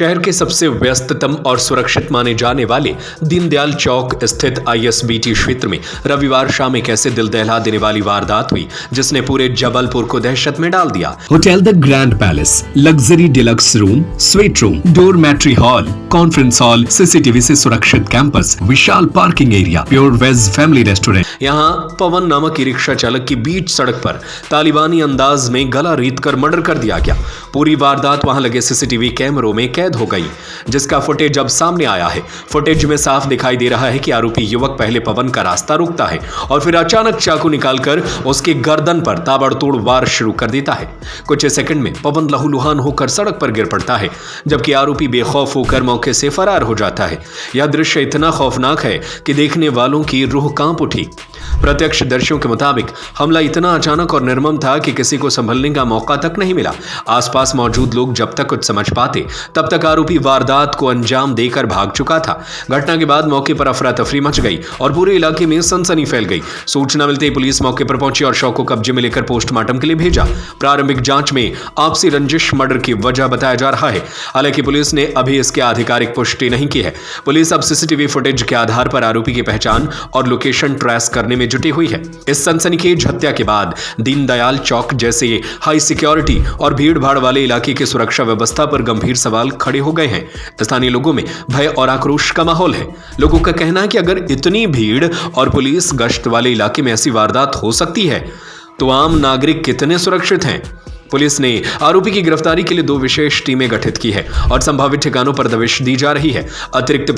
शहर के सबसे व्यस्ततम और सुरक्षित माने जाने वाले दीनदयाल चौक स्थित आईएसबीटी क्षेत्र में रविवार शाम एक ऐसे दिल दहला देने वाली वारदात हुई जिसने पूरे जबलपुर को दहशत में डाल दिया। Hotel the Grand Palace, luxury deluxe room, suite room, dormitory hall, conference hall, CCTV से सुरक्षित कैंपस, विशाल parking area, pure veg family restaurant. यहाँ पवन नामक ई रिक्शा चालक की बीच सड़क पर तालिबानी अंदाज में गला रीत कर मर्डर कर दिया गया। पूरी वारदात वहां लगे सीसीटीवी कैमरों में कैद हो गई, जिसका फुटेज अब सामने आया है। फुटेज में साफ दिखाई दे रहा है कि आरोपी युवक पहले पवन का रास्ता रोकता है और फिर अचानक चाकू निकालकर उसके गर्दन पर ताबड़तोड़ वार शुरू कर देता है। कुछ सेकंड में पवन लहूलुहान होकर सड़क पर गिर पड़ता है, जबकि आरोपी बेखौफ होकर मौके से फरार हो जाता है। यह दृश्य इतना खौफनाक है कि देखने वालों की रूह कांप उठी। प्रत्यक्षदर्शियों के मुताबिक हमला इतना अचानक और निर्मम था कि किसी को संभलने का मौका तक नहीं मिला। आसपास मौजूद लोग जब तक कुछ समझ पाते तब तक आरोपी वारदात को अंजाम देकर भाग चुका था। घटना के बाद मौके पर अफरा तफरी मच गई और पूरे इलाके में सनसनी फैल गई। सूचना मिलते ही पुलिस मौके पर पहुंची और शव को कब्जे में लेकर पोस्टमार्टम के लिए भेजा। प्रारंभिक जांच में आपसी रंजिश मर्डर की वजह बताया जा रहा है। हालांकि पुलिस ने अभी इसकी आधिकारिक पुष्टि नहीं की है। पुलिस अब सीसीटीवी फुटेज के आधार पर आरोपी की पहचान और लोकेशन ट्रेस करने में जुटी हुई है। इस सनसनीखेज हत्या के बाद दीनदयाल चौक जैसे हाई सिक्योरिटी और भीड़ भाड़ वाले इलाके की सुरक्षा व्यवस्था पर गंभीर सवाल खड़े हो गए हैं। स्थानीय लोगों में भय और आक्रोश का माहौल है। लोगों का कहना है कि अगर इतनी भीड़ और पुलिस गश्त वाले इलाके में ऐसी वारदात हो सकती है तो आम नागरिक कितने सुरक्षित हैं। पुलिस ने आरोपी की गिरफ्तारी के लिए 2 विशेष टीमें गठित की है और संभावित ठिकानों पर दबिश दी जा रही है। अतिरिक्त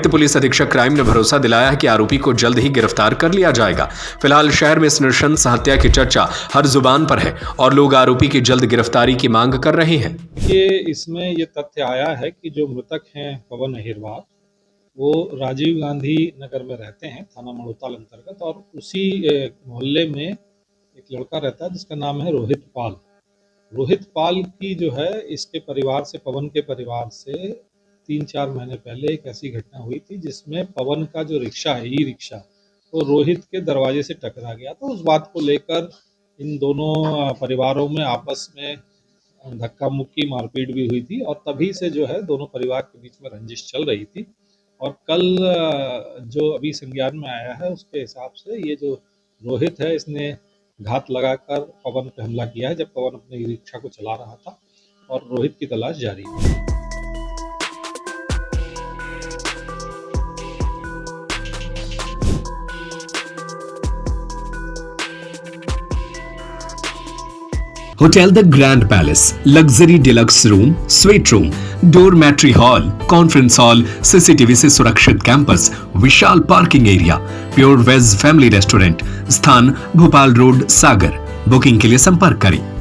पुलिस अधीक्षक क्राइम ने भरोसा दिलाया है कि आरोपी को जल्द ही गिरफ्तार कर लिया जाएगा। फिलहाल शहर में इस नृशंस हत्या की चर्चा हर जुबान पर है और लोग आरोपी की जल्द गिरफ्तारी की मांग कर रहे हैं। इसमें ये तथ्य आया है कि जो मृतक हैं पवन अहिरवार, वो राजीव गांधी नगर में रहते हैं, थाना मड़ोताल अंतर्गत, और उसी मोहल्ले में एक लड़का रहता है जिसका नाम है रोहित पाल। रोहित पाल की जो है इसके परिवार से, पवन के परिवार से 3-4 महीने पहले एक ऐसी घटना हुई थी जिसमें पवन का जो रिक्शा है, ई रिक्शा, वो रोहित के दरवाजे से टकरा गया। तो उस बात को लेकर इन दोनों परिवारों में आपस में धक्का मुक्की, मारपीट भी हुई थी और तभी से जो है दोनों परिवार के बीच में रंजिश चल रही थी। और कल जो अभी संज्ञान में आया है उसके हिसाब से ये जो रोहित है इसने घात लगाकर पवन पर हमला किया है जब पवन अपने रिक्शा को चला रहा था, और रोहित की तलाश जारी है। Hotel the Grand Palace, luxury deluxe room, suite room, dormitory hall, conference hall, CCTV से सुरक्षित कैंपस, विशाल parking area, pure veg family restaurant. स्थान भोपाल रोड, सागर। बुकिंग के लिए संपर्क करें